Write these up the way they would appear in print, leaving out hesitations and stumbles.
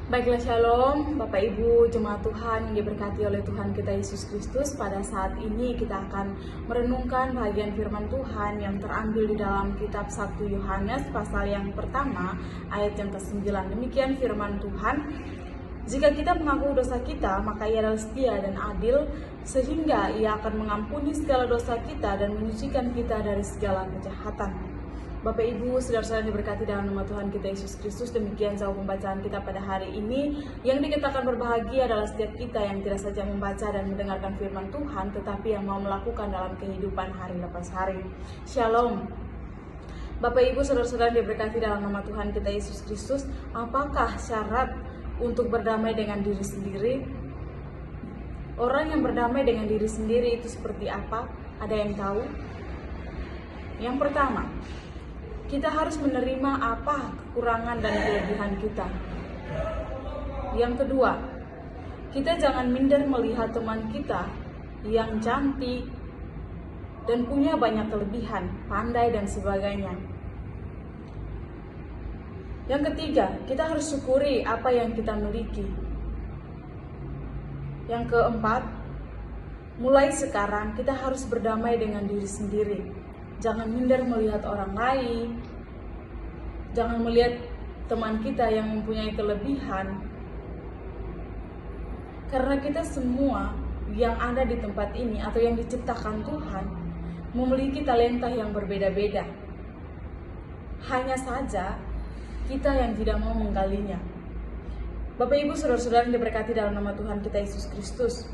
Baiklah, Shalom, Bapak Ibu, Jemaat Tuhan yang diberkati oleh Tuhan kita Yesus Kristus. Pada saat ini kita akan merenungkan bagian firman Tuhan yang terambil di dalam kitab 1 Yohanes pasal yang pertama ayat yang ke-9. Demikian firman Tuhan. Jika kita mengaku dosa kita, maka Ia adalah setia dan adil, sehingga Ia akan mengampuni segala dosa kita dan menyucikan kita dari segala kejahatan. Bapak Ibu, saudara-saudara yang diberkati dalam nama Tuhan kita Yesus Kristus, demikian jauh pembacaan kita pada hari ini. Yang dikatakan berbahagia adalah setiap kita yang tidak saja membaca dan mendengarkan firman Tuhan, tetapi yang mau melakukan dalam kehidupan hari lepas hari. Shalom. Bapak Ibu, saudara-saudara yang diberkati dalam nama Tuhan kita Yesus Kristus, apakah syarat untuk berdamai dengan diri sendiri? Orang yang berdamai dengan diri sendiri itu seperti apa? Ada yang tahu? Yang pertama, kita harus menerima apa kekurangan dan kelebihan kita. Yang kedua, kita jangan minder melihat teman kita yang cantik dan punya banyak kelebihan, pandai dan sebagainya. Yang ketiga, kita harus syukuri apa yang kita miliki. Yang keempat, mulai sekarang kita harus berdamai dengan diri sendiri. Jangan minder melihat orang lain, jangan melihat teman kita yang mempunyai kelebihan. Karena kita semua yang ada di tempat ini atau yang diciptakan Tuhan memiliki talenta yang berbeda-beda. Hanya saja kita yang tidak mau menggalinya. Bapak Ibu, saudara-saudara yang diberkati dalam nama Tuhan kita Yesus Kristus,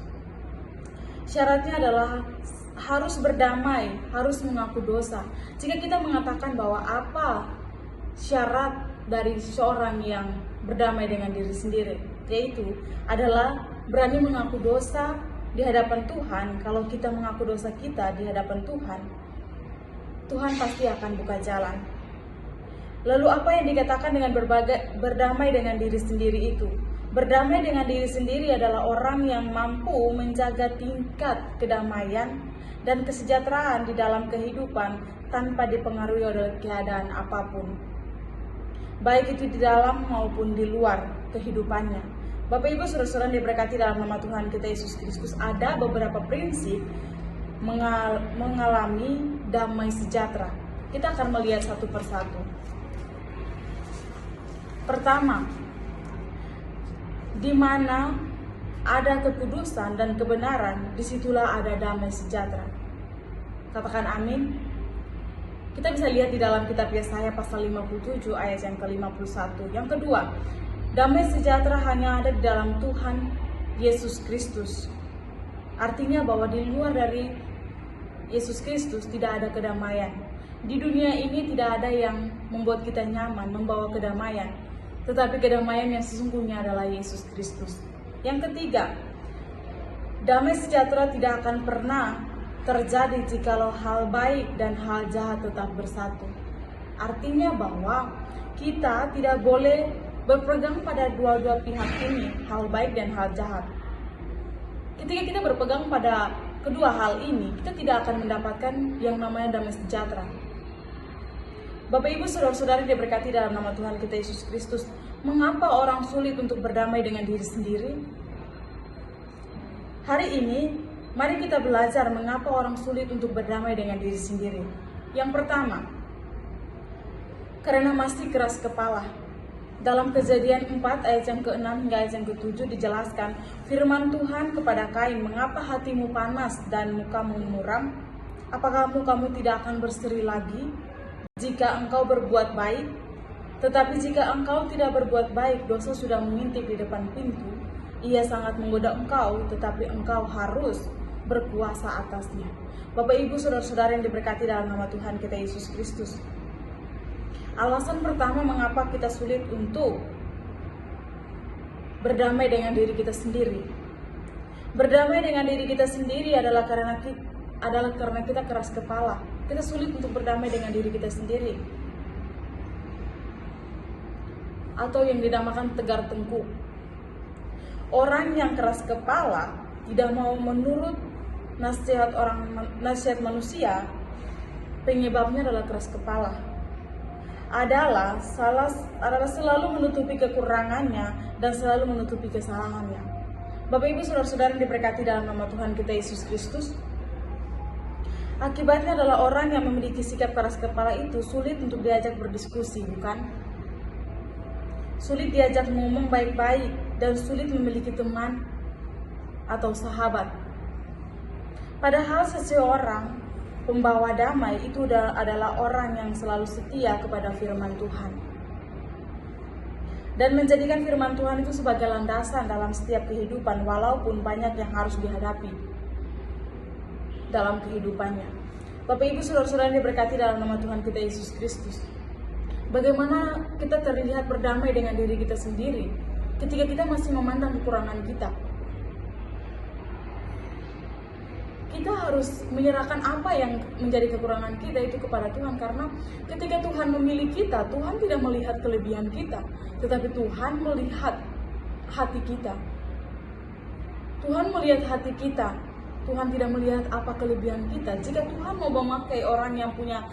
syaratnya adalah harus berdamai, harus mengaku dosa. Jika kita mengatakan bahwa apa syarat dari seorang yang berdamai dengan diri sendiri, yaitu adalah berani mengaku dosa di hadapan Tuhan. Kalau kita mengaku dosa kita di hadapan Tuhan, Tuhan pasti akan buka jalan. Lalu apa yang dikatakan dengan berdamai dengan diri sendiri itu? Berdamai dengan diri sendiri adalah orang yang mampu menjaga tingkat kedamaian dan kesejahteraan di dalam kehidupan tanpa dipengaruhi oleh keadaan apapun, baik itu di dalam maupun di luar kehidupannya. Bapak Ibu, saudara-saudara yang diberkati dalam nama Tuhan kita Yesus Kristus, ada beberapa prinsip mengalami damai sejahtera. Kita akan melihat satu persatu. Pertama, di mana ada kekudusan dan kebenaran, disitulah ada damai sejahtera. Katakan amin. Kita bisa lihat di dalam kitab Yesaya pasal 57 ayat yang ke-51. Yang kedua, damai sejahtera hanya ada di dalam Tuhan Yesus Kristus. Artinya bahwa di luar dari Yesus Kristus tidak ada kedamaian. Di dunia ini tidak ada yang membuat kita nyaman, membawa kedamaian. Tetapi kedamaian yang sesungguhnya adalah Yesus Kristus. Yang ketiga, damai sejahtera tidak akan pernah terjadi jikalau hal baik dan hal jahat tetap bersatu. Artinya bahwa kita tidak boleh berpegang pada dua-dua pihak ini, hal baik dan hal jahat. Ketika kita berpegang pada kedua hal ini, kita tidak akan mendapatkan yang namanya damai sejahtera. Bapak Ibu, saudara-saudari diberkati dalam nama Tuhan kita Yesus Kristus, mengapa orang sulit untuk berdamai dengan diri sendiri? Hari ini, mari kita belajar mengapa orang sulit untuk berdamai dengan diri sendiri. Yang pertama, karena masih keras kepala. Dalam Kejadian 4 ayat yang ke-6 hingga ayat yang ke-7 dijelaskan, firman Tuhan kepada Kain, mengapa hatimu panas dan mukamu muram? Apakah kamu tidak akan berseri lagi jika engkau berbuat baik? Tetapi jika engkau tidak berbuat baik, dosa sudah mengintip di depan pintu. Ia sangat menggoda engkau, tetapi engkau harus berkuasa atasnya. Bapak Ibu, saudara-saudara yang diberkati dalam nama Tuhan kita Yesus Kristus, alasan pertama mengapa kita sulit untuk berdamai dengan diri kita sendiri. Berdamai dengan diri kita sendiri adalah karena kita keras kepala. Kita sulit untuk berdamai dengan diri kita sendiri, atau yang dinamakan tegar tengkuk. Orang yang keras kepala tidak mau menurut nasihat manusia, penyebabnya adalah keras kepala. adalah selalu menutupi kekurangannya dan selalu menutupi kesalahannya. Bapak Ibu Saudara-saudara yang diberkati dalam nama Tuhan kita Yesus Kristus, akibatnya adalah orang yang memiliki sikap keras kepala itu sulit untuk diajak berdiskusi, bukan? Sulit diajak ngomong baik-baik dan sulit memiliki teman atau sahabat. Padahal seseorang pembawa damai itu adalah orang yang selalu setia kepada firman Tuhan dan menjadikan firman Tuhan itu sebagai landasan dalam setiap kehidupan, walaupun banyak yang harus dihadapi dalam kehidupannya. Bapak Ibu Saudara-saudara yang diberkati dalam nama Tuhan kita Yesus Kristus, bagaimana kita terlihat berdamai dengan diri kita sendiri ketika kita masih memandang kekurangan kita? Kita harus menyerahkan apa yang menjadi kekurangan kita itu kepada Tuhan, karena ketika Tuhan memilih kita, Tuhan tidak melihat kelebihan kita, tetapi Tuhan melihat hati kita. Tuhan melihat hati kita. Tuhan tidak melihat apa kelebihan kita. Jika Tuhan mau memakai orang yang punya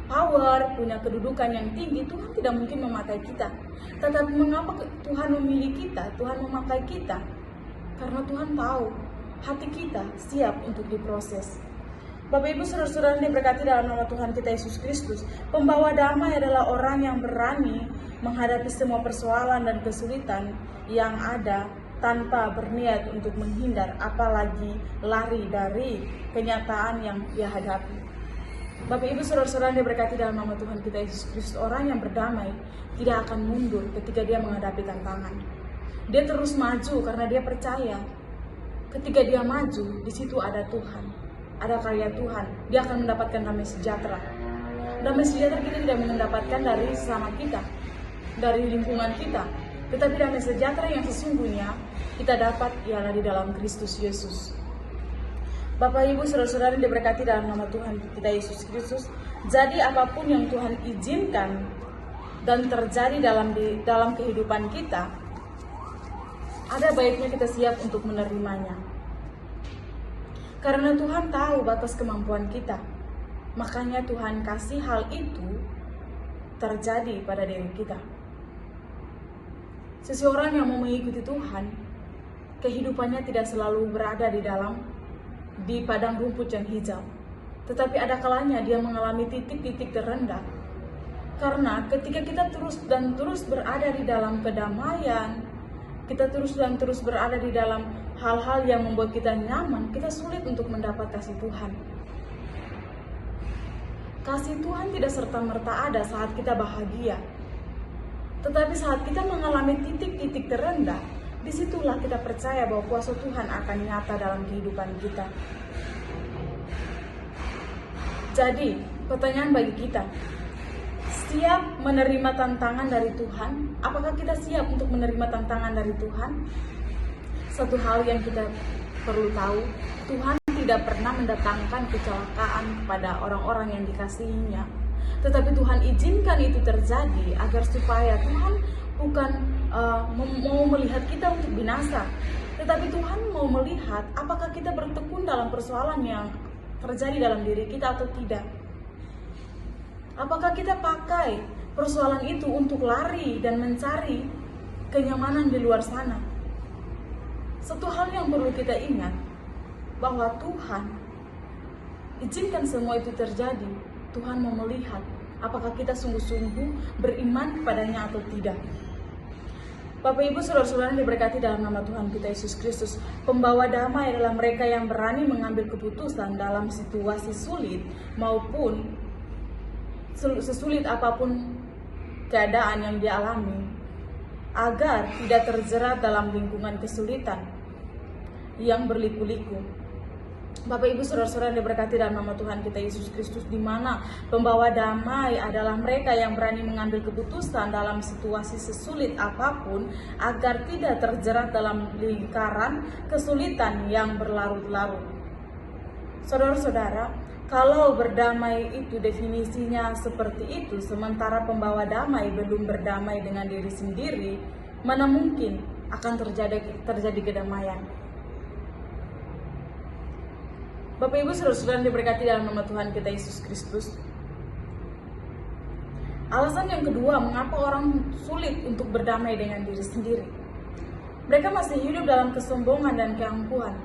power, punya kedudukan yang tinggi, Tuhan tidak mungkin memakai kita. Tetapi mengapa Tuhan memilih kita? Tuhan memakai kita karena Tuhan tahu hati kita siap untuk diproses. Bapak Ibu Saudara-saudara yang diberkati dalam nama Tuhan kita Yesus Kristus, pembawa damai adalah orang yang berani menghadapi semua persoalan dan kesulitan yang ada tanpa berniat untuk menghindar, apalagi lari dari kenyataan yang dia hadapi. Bapak Ibu Saudara-saudara yang diberkati dalam nama Tuhan kita Yesus Kristus, orang yang berdamai tidak akan mundur ketika dia menghadapi tantangan. Dia terus maju karena dia percaya ketika dia maju, di situ ada Tuhan, ada karya Tuhan. Dia akan mendapatkan damai sejahtera. Damai sejahtera kita tidak mendapatkan dari sesama kita, dari lingkungan kita, tetapi damai sejahtera yang sesungguhnya kita dapat ialah di dalam Kristus Yesus. Bapak Ibu Saudara-saudara yang diberkati dalam nama Tuhan kita Yesus Kristus, jadi apapun yang Tuhan izinkan dan terjadi dalam kehidupan kita, ada baiknya kita siap untuk menerimanya. Karena Tuhan tahu batas kemampuan kita, makanya Tuhan kasih hal itu terjadi pada diri kita. Seseorang yang mau mengikuti Tuhan, kehidupannya tidak selalu berada di padang rumput yang hijau, tetapi ada kalanya dia mengalami titik-titik terendah. Karena ketika kita terus berada di dalam kedamaian, kita terus berada di dalam hal-hal yang membuat kita nyaman, kita sulit untuk mendapat kasih Tuhan. Kasih Tuhan tidak serta-merta ada saat kita bahagia. Tetapi saat kita mengalami titik-titik terendah, disitulah kita percaya bahwa kuasa Tuhan akan nyata dalam kehidupan kita. Jadi, pertanyaan bagi kita, siap menerima tantangan dari Tuhan? Apakah kita siap untuk menerima tantangan dari Tuhan? Satu hal yang kita perlu tahu, Tuhan tidak pernah mendatangkan kecelakaan kepada orang-orang yang dikasihinya. Tetapi Tuhan izinkan itu terjadi agar supaya Tuhan bukan mau melihat kita untuk binasa, tetapi Tuhan mau melihat apakah kita bertekun dalam persoalan yang terjadi dalam diri kita atau tidak. Apakah kita pakai persoalan itu untuk lari dan mencari kenyamanan di luar sana? Satu hal yang perlu kita ingat, bahwa Tuhan izinkan semua itu terjadi. Tuhan mau melihat apakah kita sungguh-sungguh beriman kepadanya atau tidak. Bapak Ibu Saudara-saudara yang diberkati dalam nama Tuhan kita Yesus Kristus, pembawa damai adalah mereka yang berani mengambil keputusan dalam situasi sulit maupun sesulit apapun keadaan yang dialami, agar tidak terjerat dalam lingkungan kesulitan yang berliku-liku. Bapak Ibu Saudara-saudara yang diberkati dalam nama Tuhan kita Yesus Kristus, di mana pembawa damai adalah mereka yang berani mengambil keputusan dalam situasi sesulit apapun agar tidak terjerat dalam lingkaran kesulitan yang berlarut-larut. Saudara-saudara, kalau berdamai itu definisinya seperti itu, sementara pembawa damai belum berdamai dengan diri sendiri, mana mungkin akan terjadi kedamaian? Bapak Ibu Saudara-saudara yang diberkati dalam nama Tuhan kita Yesus Kristus, Alasan yang kedua, mengapa orang sulit untuk berdamai dengan diri sendiri. Mereka masih hidup dalam kesombongan dan keangkuhan.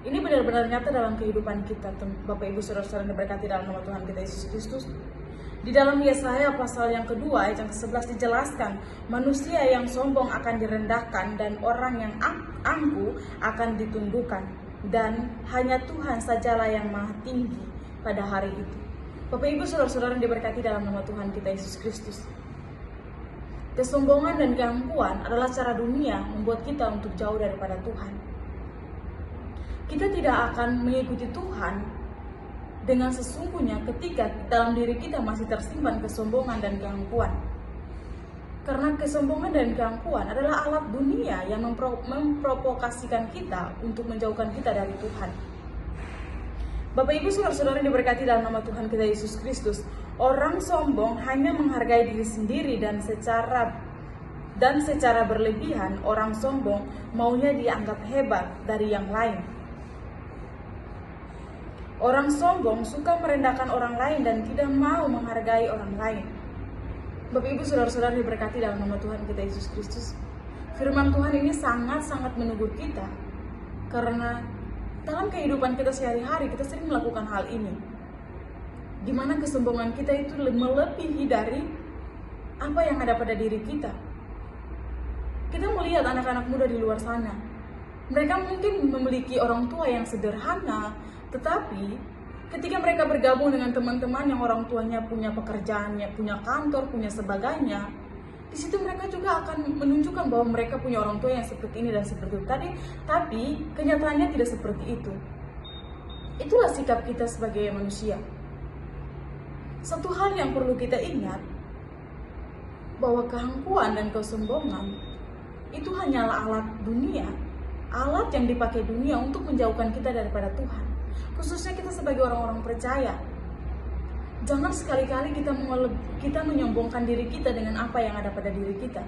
Ini benar-benar nyata dalam kehidupan kita, Bapak Ibu Saudara-saudara yang diberkati dalam nama Tuhan kita Yesus Kristus. Di dalam Yesaya pasal yang kedua ayat yang ke-11 dijelaskan, manusia yang sombong akan direndahkan dan orang yang angkuh akan ditundukkan, dan hanya Tuhan sajalah yang maha tinggi pada hari itu. Bapak Ibu Saudara-saudara yang diberkati dalam nama Tuhan kita Yesus Kristus. Kesombongan dan keangkuhan adalah cara dunia membuat kita untuk jauh daripada Tuhan. Kita tidak akan mengikuti Tuhan dengan sesungguhnya ketika dalam diri kita masih tersimpan kesombongan dan keangkuhan. Karena kesombongan dan keangkuhan adalah alat dunia yang memprovokasikan kita untuk menjauhkan kita dari Tuhan. Bapak Ibu Saudara-saudara yang diberkati dalam nama Tuhan kita Yesus Kristus, orang sombong hanya menghargai diri sendiri dan secara berlebihan orang sombong maunya dianggap hebat dari yang lain. Orang sombong suka merendahkan orang lain dan tidak mau menghargai orang lain. Bapak Ibu Saudara-saudara diberkati dalam nama Tuhan kita Yesus Kristus. Firman Tuhan ini sangat-sangat menegur kita. Karena dalam kehidupan kita sehari-hari kita sering melakukan hal ini. Di mana kesombongan kita itu melebihi dari apa yang ada pada diri kita. Kita melihat anak-anak muda di luar sana. Mereka mungkin memiliki orang tua yang sederhana, tetapi ketika mereka bergabung dengan teman-teman yang orang tuanya punya pekerjaannya, punya kantor, punya sebagainya, di situ mereka juga akan menunjukkan bahwa mereka punya orang tua yang seperti ini dan seperti itu. Tapi kenyataannya tidak seperti itu. Itulah sikap kita sebagai manusia. Satu hal yang perlu kita ingat, bahwa keangkuhan dan kesombongan itu hanyalah alat dunia, alat yang dipakai dunia untuk menjauhkan kita daripada Tuhan. Khususnya kita sebagai orang-orang percaya. Jangan sekali-kali kita menyombongkan diri kita dengan apa yang ada pada diri kita.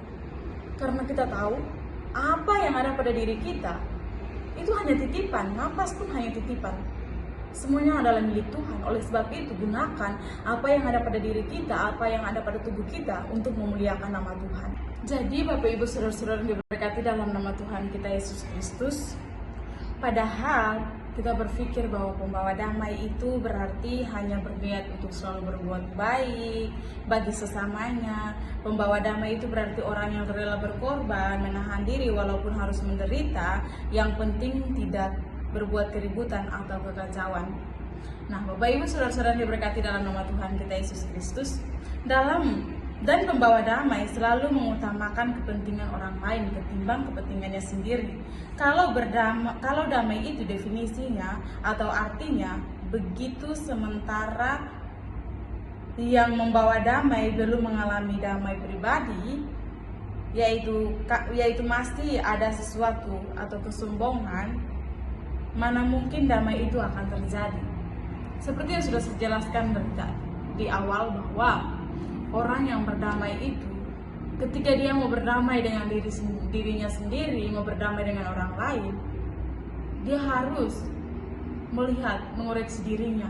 Karena kita tahu apa yang ada pada diri kita itu hanya titipan, napas pun hanya titipan. Semuanya adalah milik Tuhan. Oleh sebab itu gunakan apa yang ada pada diri kita, apa yang ada pada tubuh kita untuk memuliakan nama Tuhan. Jadi Bapak Ibu Saudara-saudara yang diberkati dalam nama Tuhan kita Yesus Kristus, padahal kita berpikir bahwa pembawa damai itu berarti hanya berniat untuk selalu berbuat baik bagi sesamanya. Pembawa damai itu berarti orang yang rela berkorban, menahan diri walaupun harus menderita, yang penting tidak berbuat keributan atau kekacauan. Nah, Bapak Ibu Saudara-saudara yang diberkati dalam nama Tuhan kita Yesus Kristus, dan pembawa damai selalu mengutamakan kepentingan orang lain ketimbang kepentingannya sendiri. Kalau damai itu definisinya atau artinya begitu, sementara yang membawa damai belum mengalami damai pribadi, yaitu pasti ada sesuatu atau kesombongan, mana mungkin damai itu akan terjadi. Seperti yang sudah saya jelaskan di awal, bahwa orang yang berdamai itu ketika dia mau berdamai dengan dirinya sendiri, mau berdamai dengan orang lain, dia harus mengoreksi dirinya.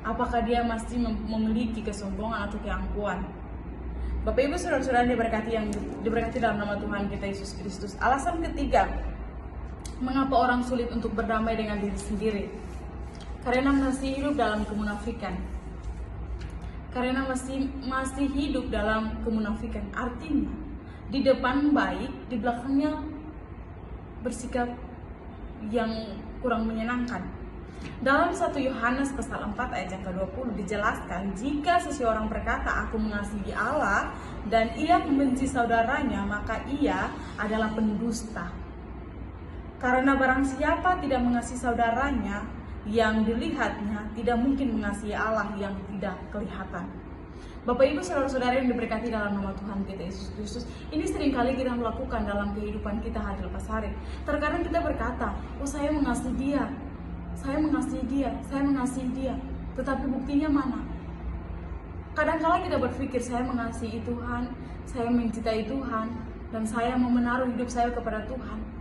Apakah dia masih memiliki kesombongan atau keangkuhan? Bapak Ibu Saudara-saudara yang diberkati dalam nama Tuhan kita Yesus Kristus. Alasan ketiga, mengapa orang sulit untuk berdamai dengan diri sendiri? Karena masih hidup dalam kemunafikan. Karena masih hidup dalam kemunafikan. Artinya, di depan baik, di belakangnya bersikap yang kurang menyenangkan. Dalam 1 Yohanes pasal 4 ayat yang ke-20 dijelaskan, jika seseorang berkata, aku mengasihi Allah, dan ia membenci saudaranya, maka ia adalah pendusta. Karena barang siapa tidak mengasihi saudaranya yang dilihatnya, tidak mungkin mengasihi Allah yang tidak kelihatan. Bapak Ibu Saudara-saudara yang diberkati dalam nama Tuhan kita Yesus Kristus, ini seringkali kita melakukan dalam kehidupan kita hari lepas hari. Terkadang kita berkata, oh saya mengasihi dia, saya mengasihi dia, saya mengasihi dia. Tetapi buktinya mana? Kadang-kala kita berpikir, saya mengasihi Tuhan, saya mencintai Tuhan, dan saya mau menaruh hidup saya kepada Tuhan.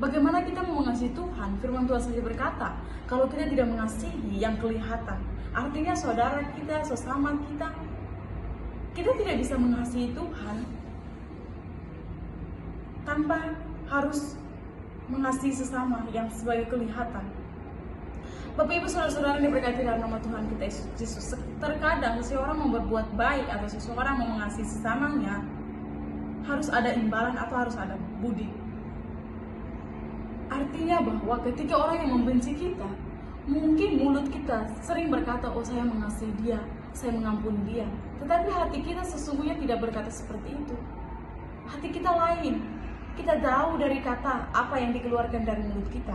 Bagaimana kita mau mengasihi Tuhan? Firman Tuhan saja berkata, kalau kita tidak mengasihi yang kelihatan, artinya saudara kita, sesama kita, kita tidak bisa mengasihi Tuhan tanpa harus mengasihi sesama yang sebagai kelihatan. Bapak Ibu Saudara-saudara yang diberkati dalam nama Tuhan kita Yesus, terkadang seseorang mau berbuat baik atau seseorang mau mengasihi sesamanya, harus ada imbalan atau harus ada budi. Artinya bahwa ketika orang yang membenci kita, mungkin mulut kita sering berkata, oh saya mengasihi dia, saya mengampuni dia. Tetapi hati kita sesungguhnya tidak berkata seperti itu. Hati kita lain. Kita tahu dari kata apa yang dikeluarkan dari mulut kita.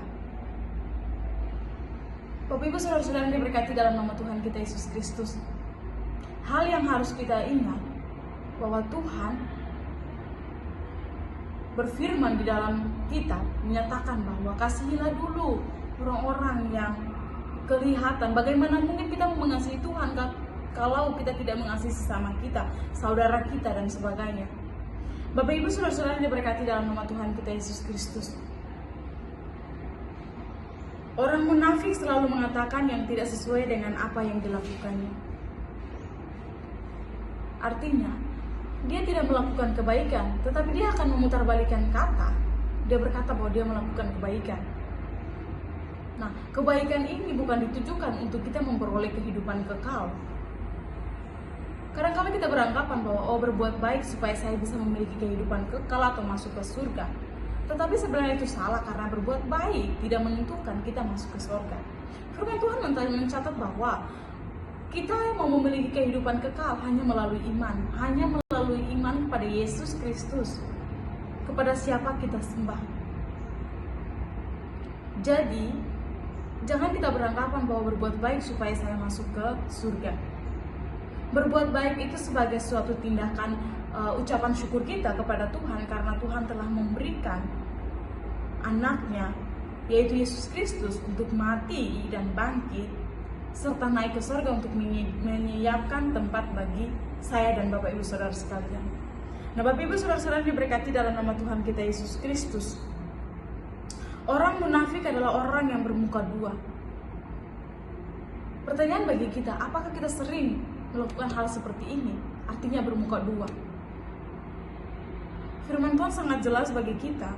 Bapak Ibu Saudara-saudara yang diberkati dalam nama Tuhan kita Yesus Kristus, hal yang harus kita ingat bahwa Tuhan berfirman di dalam kitab menyatakan bahwa kasihilah dulu orang-orang yang kelihatan. Bagaimana mungkin kita mengasihi Tuhan kalau kita tidak mengasihi sesama kita, saudara kita dan sebagainya. Bapak Ibu Saudara-saudara yang diberkati dalam nama Tuhan kita Yesus Kristus, orang munafik selalu mengatakan yang tidak sesuai dengan apa yang dilakukannya. Artinya, dia tidak melakukan kebaikan, tetapi dia akan memutarbalikkan kata. Dia berkata bahwa dia melakukan kebaikan. Nah, kebaikan ini bukan ditujukan untuk kita memperoleh kehidupan kekal. Kadang-kadang kita beranggapan bahwa berbuat baik supaya saya bisa memiliki kehidupan kekal atau masuk ke surga. Tetapi sebenarnya itu salah, karena berbuat baik tidak menentukan kita masuk ke surga. Firman Tuhan mencatat bahwa kita mau memiliki kehidupan kekal hanya melalui iman, kepada Yesus Kristus, kepada siapa kita sembah. Jadi, jangan kita beranggapan bahwa berbuat baik supaya saya masuk ke surga. Berbuat baik itu sebagai suatu tindakan ucapan syukur kita kepada Tuhan, karena Tuhan telah memberikan anaknya, yaitu Yesus Kristus, untuk mati dan bangkit serta naik ke surga untuk menyiapkan tempat bagi saya dan Bapak Ibu Saudara sekalian. Nah, Bapak Ibu Saudara-saudara diberkati dalam nama Tuhan kita Yesus Kristus, orang munafik adalah orang yang bermuka dua. Pertanyaan bagi kita, apakah kita sering melakukan hal seperti ini? Artinya bermuka dua. Firman Tuhan sangat jelas bagi kita.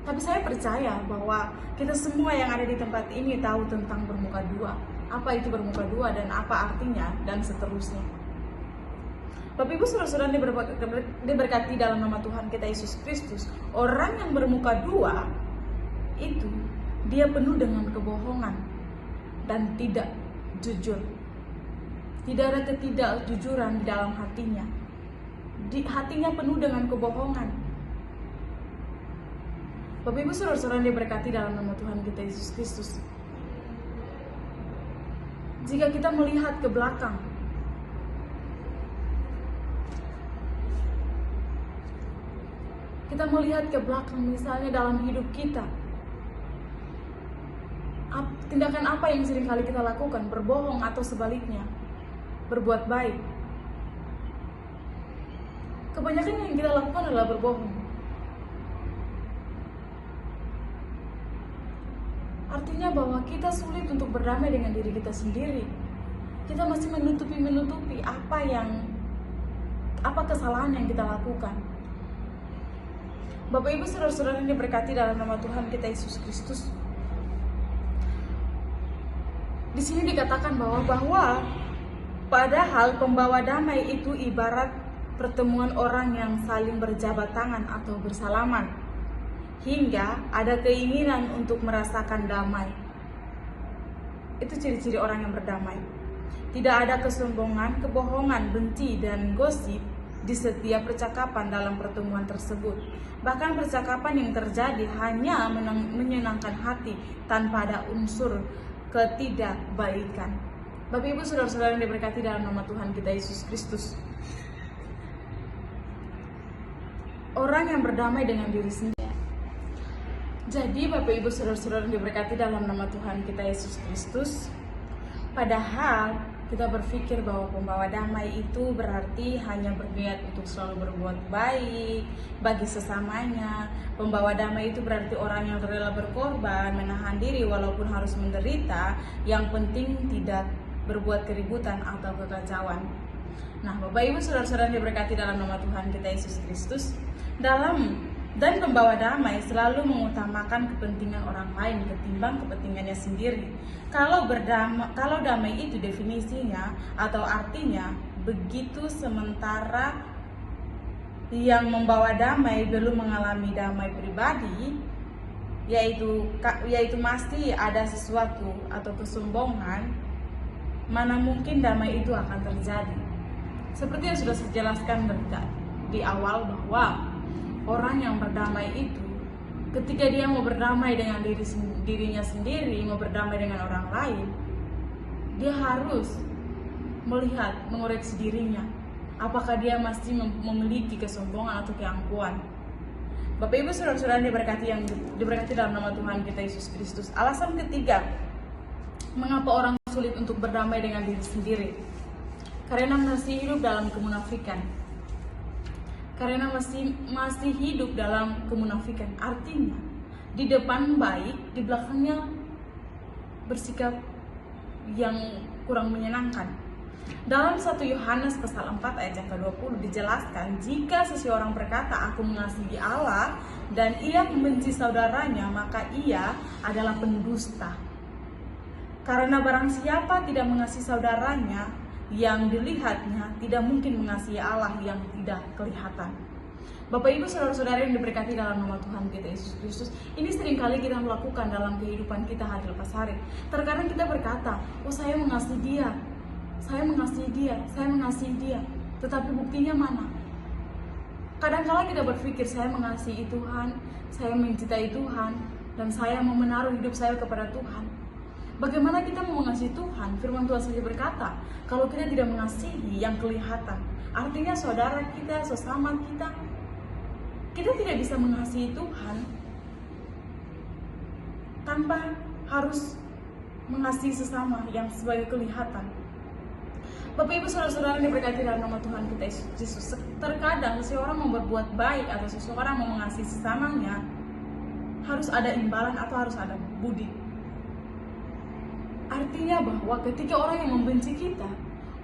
Tapi saya percaya bahwa kita semua yang ada di tempat ini tahu tentang bermuka dua. Apa itu bermuka dua dan apa artinya dan seterusnya. Bapak Ibu Saudara-saudara diberkati dalam nama Tuhan kita Yesus Kristus, orang yang bermuka dua itu dia penuh dengan kebohongan dan tidak jujur. Tidak ada ketidakjujuran di dalam hatinya. Hatinya penuh dengan kebohongan. Bapak Ibu Saudara-saudara diberkati dalam nama Tuhan kita Yesus Kristus, jika kita melihat ke belakang, misalnya dalam hidup kita, tindakan apa yang seringkali kita lakukan, berbohong atau sebaliknya, berbuat baik. Kebanyakan yang kita lakukan adalah berbohong. Artinya bahwa kita sulit untuk berdamai dengan diri kita sendiri. Kita masih menutupi apa kesalahan yang kita lakukan. Bapak Ibu Saudara-saudara yang diberkati dalam nama Tuhan kita Yesus Kristus, di sini dikatakan bahwa padahal pembawa damai itu ibarat pertemuan orang yang saling berjabat tangan atau bersalaman, hingga ada keinginan untuk merasakan damai. Itu ciri-ciri orang yang berdamai. Tidak ada kesombongan, kebohongan, benci, dan gosip di setiap percakapan dalam pertemuan tersebut. Bahkan percakapan yang terjadi hanya menyenangkan hati tanpa ada unsur ketidakbaikan. Bapak Ibu Saudara-saudara yang diberkati dalam nama Tuhan kita Yesus Kristus, orang yang berdamai dengan diri sendiri. Jadi Bapak Ibu Saudara-saudara yang diberkati dalam nama Tuhan kita Yesus Kristus, padahal kita berpikir bahwa pembawa damai itu berarti hanya berniat untuk selalu berbuat baik bagi sesamanya. Pembawa damai itu berarti orang yang rela berkorban, menahan diri walaupun harus menderita, yang penting tidak berbuat keributan atau kekacauan. Nah, Bapak Ibu Saudara-saudara yang diberkati dalam nama Tuhan kita Yesus Kristus, dalam dan pembawa damai selalu mengutamakan kepentingan orang lain ketimbang kepentingannya sendiri. Kalau damai itu definisinya atau artinya begitu sementara yang membawa damai belum mengalami damai pribadi, yaitu masih ada sesuatu atau kesombongan, mana mungkin damai itu akan terjadi. Seperti yang sudah saya jelaskan di awal, bahwa orang yang berdamai itu ketika dia mau berdamai dengan dirinya sendiri, mau berdamai dengan orang lain, dia harus melihat, mengoreksi dirinya, apakah dia masih memiliki kesombongan atau keangkuhan. Bapak Ibu Saudara-saudara diberkati dalam nama Tuhan kita Yesus Kristus. Alasan ketiga, mengapa orang sulit untuk berdamai dengan diri sendiri? Karena masih hidup dalam kemunafikan. Karena masih hidup dalam kemunafikan. Artinya, di depan baik, di belakangnya bersikap yang kurang menyenangkan. Dalam 1 Yohanes pasal 4 ayat yang ke-20 dijelaskan, jika seseorang berkata, aku mengasihi Allah, dan ia membenci saudaranya, maka ia adalah pendusta. Karena barang siapa tidak mengasihi saudaranya yang dilihatnya, tidak mungkin mengasihi Allah yang tidak kelihatan. Bapak Ibu Saudara-saudara yang diberkati dalam nama Tuhan kita Yesus Kristus, ini seringkali kita melakukan dalam kehidupan kita hari lepas hari. Terkadang kita berkata, oh saya mengasihi dia, saya mengasihi dia, saya mengasihi dia, tetapi buktinya mana? Kadang-kala kita berpikir, saya mengasihi Tuhan, saya mencintai Tuhan, dan saya mau menaruh hidup saya kepada Tuhan. Bagaimana kita mau mengasihi Tuhan? Firman Tuhan saja berkata, kalau kita tidak mengasihi yang kelihatan, artinya saudara kita, sesama kita tidak bisa mengasihi Tuhan tanpa harus mengasihi sesama yang sebagai kelihatan. Bapak Ibu Saudara-saudara yang diberkati dalam nama Tuhan kita Yesus, terkadang seseorang mau berbuat baik atau seseorang mau mengasihi sesamanya, harus ada imbalan atau harus ada budi. Artinya bahwa ketika orang yang membenci kita,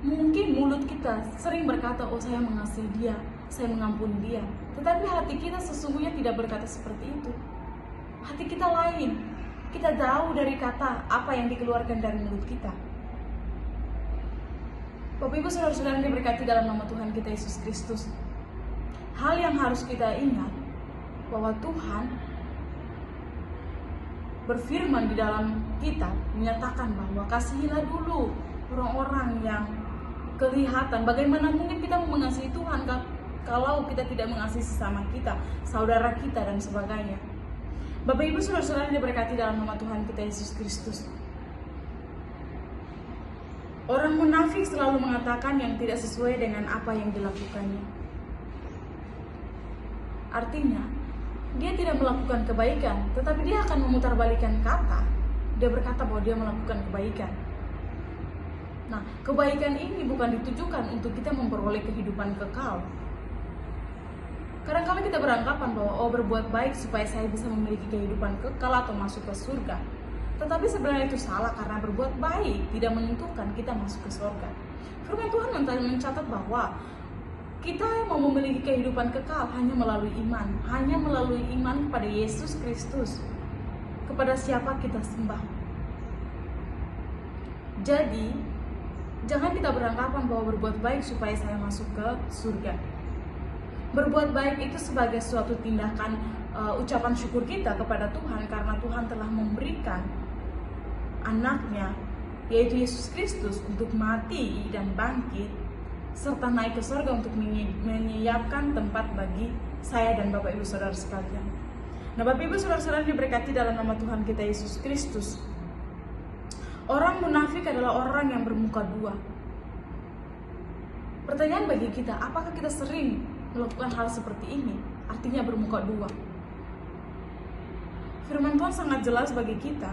mungkin mulut kita sering berkata, oh saya mengasihi dia, saya mengampuni dia. Tetapi hati kita sesungguhnya tidak berkata seperti itu. Hati kita lain. Kita jauh dari kata apa yang dikeluarkan dari mulut kita. Bapak Ibu Saudara-saudara yang diberkati dalam nama Tuhan kita Yesus Kristus, hal yang harus kita ingat, bahwa Tuhan berfirman di dalam kitab menyatakan bahwa kasihilah dulu orang-orang yang kelihatan. Bagaimana mungkin kita mengasihi Tuhan kalau kita tidak mengasihi sesama kita, saudara kita dan sebagainya. Bapak Ibu Saudara-saudara yang diberkati dalam nama Tuhan kita Yesus Kristus, orang munafik selalu mengatakan yang tidak sesuai dengan apa yang dilakukannya. Artinya, dia tidak melakukan kebaikan, tetapi dia akan memutarbalikkan kata. Dia berkata bahwa dia melakukan kebaikan. Nah, kebaikan ini bukan ditujukan untuk kita memperoleh kehidupan kekal. Kadang-kadang kita beranggapan bahwa berbuat baik supaya saya bisa memiliki kehidupan kekal atau masuk ke surga. Tetapi sebenarnya itu salah, karena berbuat baik tidak menentukan kita masuk ke surga. Firman Tuhan mencatat bahwa kita mau memiliki kehidupan kekal hanya melalui iman kepada Yesus Kristus, kepada siapa kita sembah. Jadi, jangan kita beranggapan bahwa berbuat baik supaya saya masuk ke surga. Berbuat baik itu sebagai suatu tindakan ucapan syukur kita kepada Tuhan, karena Tuhan telah memberikan anaknya, yaitu Yesus Kristus, untuk mati dan bangkit serta naik ke surga untuk menyiapkan tempat bagi saya dan Bapak Ibu Saudara sekalian. Nah, Bapak Ibu Saudara-saudara diberkati dalam nama Tuhan kita Yesus Kristus, orang munafik adalah orang yang bermuka dua. Pertanyaan bagi kita, apakah kita sering melakukan hal seperti ini? Artinya bermuka dua. Firman Tuhan sangat jelas bagi kita.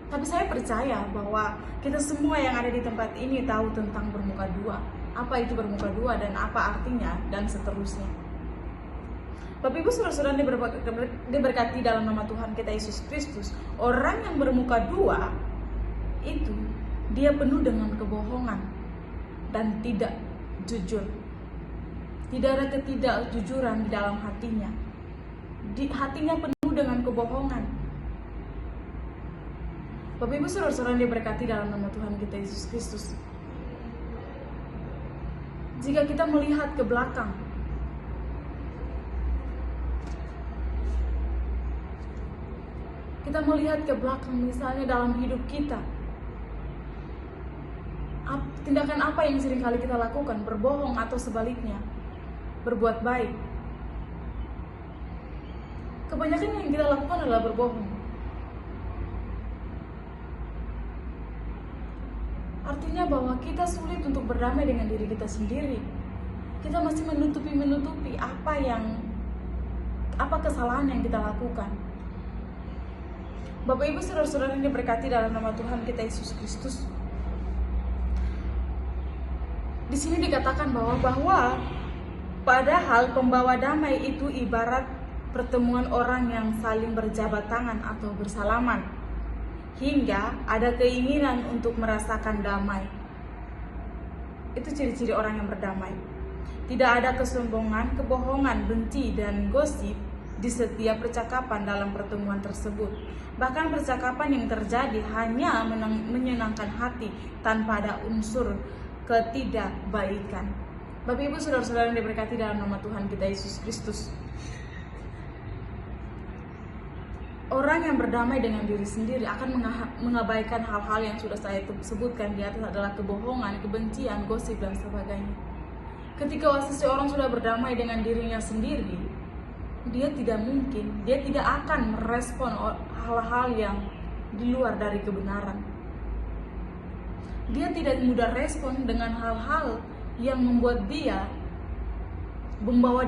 Tapi saya percaya bahwa kita semua yang ada di tempat ini tahu tentang bermuka dua. Apa itu bermuka dua dan apa artinya dan seterusnya. Bapak Ibu Saudara-saudara diberkati dalam nama Tuhan kita Yesus Kristus, orang yang bermuka dua itu dia penuh dengan kebohongan. dan tidak jujur. Tidak ada ketidakjujuran di dalam hatinya. Hatinya penuh dengan kebohongan. Bapak Ibu saudara-saudara yang diberkati dalam nama Tuhan kita Yesus Kristus. Jika kita melihat ke belakang, misalnya dalam hidup kita, tindakan apa yang seringkali kita lakukan? Berbohong atau sebaliknya, berbuat baik. Kebanyakan yang kita lakukan adalah berbohong. Artinya bahwa kita sulit untuk berdamai dengan diri kita sendiri. Kita masih menutupi apa kesalahan yang kita lakukan. Bapak Ibu saudara-saudara yang diberkati dalam nama Tuhan kita Yesus Kristus. Di sini dikatakan bahwa padahal pembawa damai itu ibarat pertemuan orang yang saling berjabat tangan atau bersalaman, hingga ada keinginan untuk merasakan damai. Itu ciri-ciri orang yang berdamai. Tidak ada kesombongan, kebohongan, benci, dan gosip di setiap percakapan dalam pertemuan tersebut. Bahkan percakapan yang terjadi hanya menyenangkan hati tanpa ada unsur ketidakbaikan. Bapak Ibu saudara-saudara yang diberkati dalam nama Tuhan kita Yesus Kristus. Orang yang berdamai dengan diri sendiri akan mengabaikan hal-hal yang sudah saya sebutkan di atas adalah kebohongan, kebencian, gosip, dan sebagainya. Ketika seseorang sudah berdamai dengan dirinya sendiri, dia tidak akan merespon hal-hal yang di luar dari kebenaran. Dia tidak mudah respon dengan hal-hal yang membawa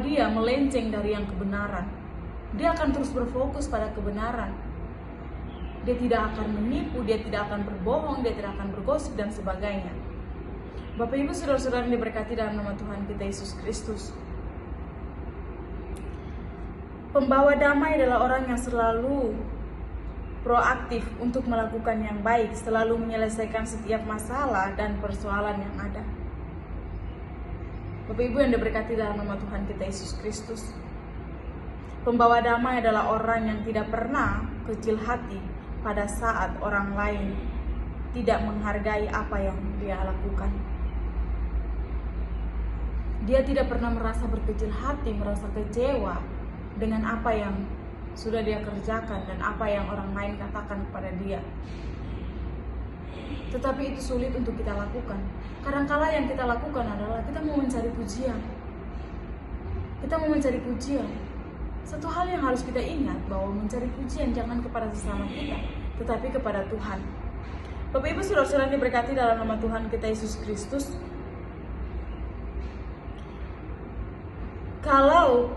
dia melenceng dari yang kebenaran. Dia akan terus berfokus pada kebenaran. Dia tidak akan menipu, dia tidak akan berbohong, dia tidak akan bergosip, dan sebagainya. Bapak Ibu saudara-saudara yang diberkati dalam nama Tuhan kita Yesus Kristus. Pembawa damai adalah orang yang selalu proaktif untuk melakukan yang baik, selalu menyelesaikan setiap masalah dan persoalan yang ada. Bapak Ibu yang diberkati dalam nama Tuhan kita Yesus Kristus. Pembawa damai adalah orang yang tidak pernah kecil hati pada saat orang lain tidak menghargai apa yang dia lakukan. Dia tidak pernah merasa berkecil hati, merasa kecewa dengan apa yang sudah dia kerjakan dan apa yang orang lain katakan kepada dia. Tetapi itu sulit untuk kita lakukan. Kadang-kala yang kita lakukan adalah kita mau mencari pujian. Satu hal yang harus kita ingat bahwa mencari pujian jangan kepada sesama kita, tetapi kepada Tuhan. Bapak Ibu saudara-saudara yang diberkati dalam nama Tuhan kita Yesus Kristus. Kalau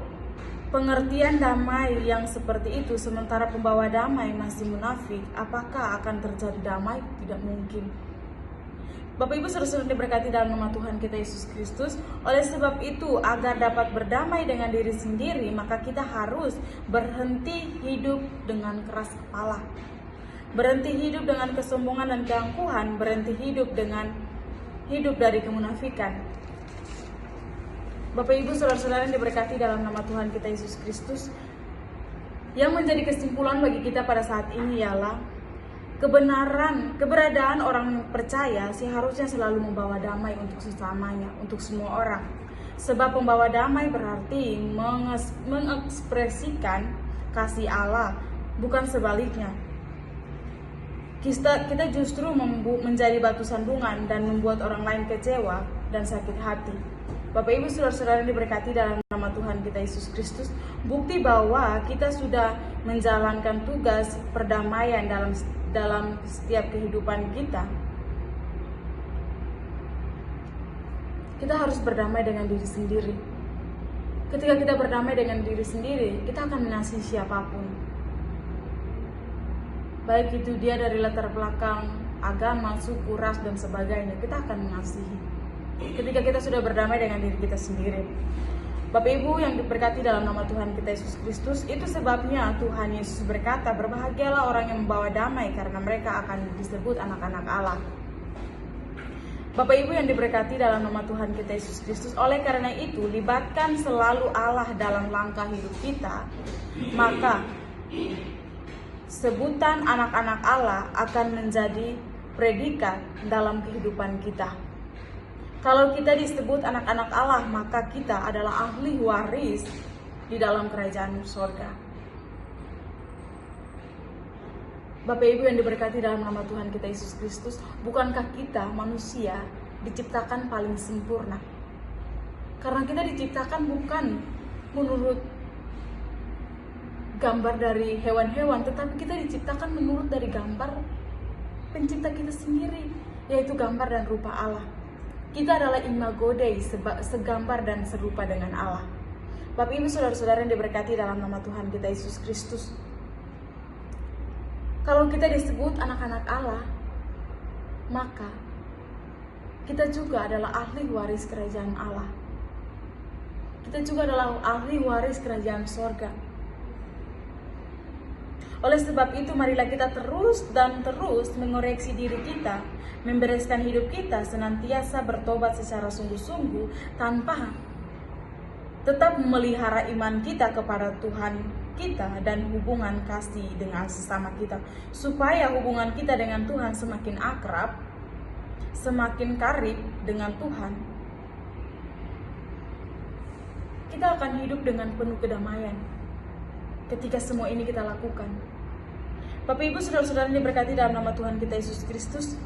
pengertian damai yang seperti itu sementara pembawa damai masih munafik, apakah akan terjadi damai? Tidak mungkin. Bapak Ibu saudara-saudara diberkati dalam nama Tuhan kita Yesus Kristus. Oleh sebab itu, agar dapat berdamai dengan diri sendiri, maka kita harus berhenti hidup dengan keras kepala, berhenti hidup dengan kesombongan dan keangkuhan, berhenti hidup dari kemunafikan. Bapak Ibu saudara-saudara yang diberkati dalam nama Tuhan kita Yesus Kristus, yang menjadi kesimpulan bagi kita pada saat ini ialah keberadaan orang percaya seharusnya selalu membawa damai untuk sesamanya, untuk semua orang. Sebab pembawa damai berarti mengekspresikan kasih Allah, bukan sebaliknya. Kita justru menjadi batu sandungan dan membuat orang lain kecewa dan sakit hati. Bapak Ibu saudara-saudara yang diberkati dalam nama Tuhan kita Yesus Kristus, bukti bahwa kita sudah menjalankan tugas perdamaian dalam setiap kehidupan kita. Kita harus berdamai dengan diri sendiri. Ketika kita berdamai dengan diri sendiri, kita akan mengasihi siapapun. Baik itu dia dari latar belakang agama, suku, ras, dan sebagainya, kita akan mengasihi. Ketika kita sudah berdamai dengan diri kita sendiri. Bapak Ibu yang diberkati dalam nama Tuhan kita Yesus Kristus, itu sebabnya Tuhan Yesus berkata, berbahagialah orang yang membawa damai karena mereka akan disebut anak-anak Allah. Bapak Ibu yang diberkati dalam nama Tuhan kita Yesus Kristus, oleh karena itu libatkan selalu Allah dalam langkah hidup kita, maka sebutan anak-anak Allah akan menjadi predikat dalam kehidupan kita. Kalau kita disebut anak-anak Allah, maka kita adalah ahli waris di dalam kerajaan surga. Bapak Ibu yang diberkati dalam nama Tuhan kita Yesus Kristus, bukankah kita manusia diciptakan paling sempurna? Karena kita diciptakan bukan menurut gambar dari hewan-hewan, tetapi kita diciptakan menurut dari gambar pencipta kita sendiri, yaitu gambar dan rupa Allah. Kita adalah imago Dei, segambar dan serupa dengan Allah. Bapak Ibu saudara-saudara yang diberkati dalam nama Tuhan kita Yesus Kristus, kalau kita disebut anak-anak Allah, maka kita juga adalah ahli waris kerajaan Allah. Kita juga adalah ahli waris kerajaan sorga. Oleh sebab itu, marilah kita terus dan terus mengoreksi diri kita, membereskan hidup kita, senantiasa bertobat secara sungguh-sungguh, tanpa tetap memelihara iman kita kepada Tuhan kita dan hubungan kasih dengan sesama kita, supaya hubungan kita dengan Tuhan semakin akrab, semakin karib dengan Tuhan. Kita akan hidup dengan penuh kedamaian ketika semua ini kita lakukan. Bapak Ibu saudara-saudara yang diberkati dalam nama Tuhan kita Yesus Kristus,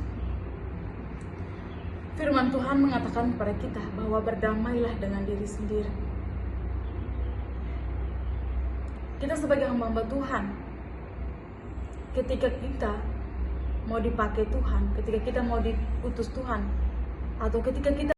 firman Tuhan mengatakan kepada kita bahwa berdamailah dengan diri sendiri. Kita sebagai hamba Tuhan, ketika kita mau dipakai Tuhan, ketika kita mau diutus Tuhan, atau ketika kita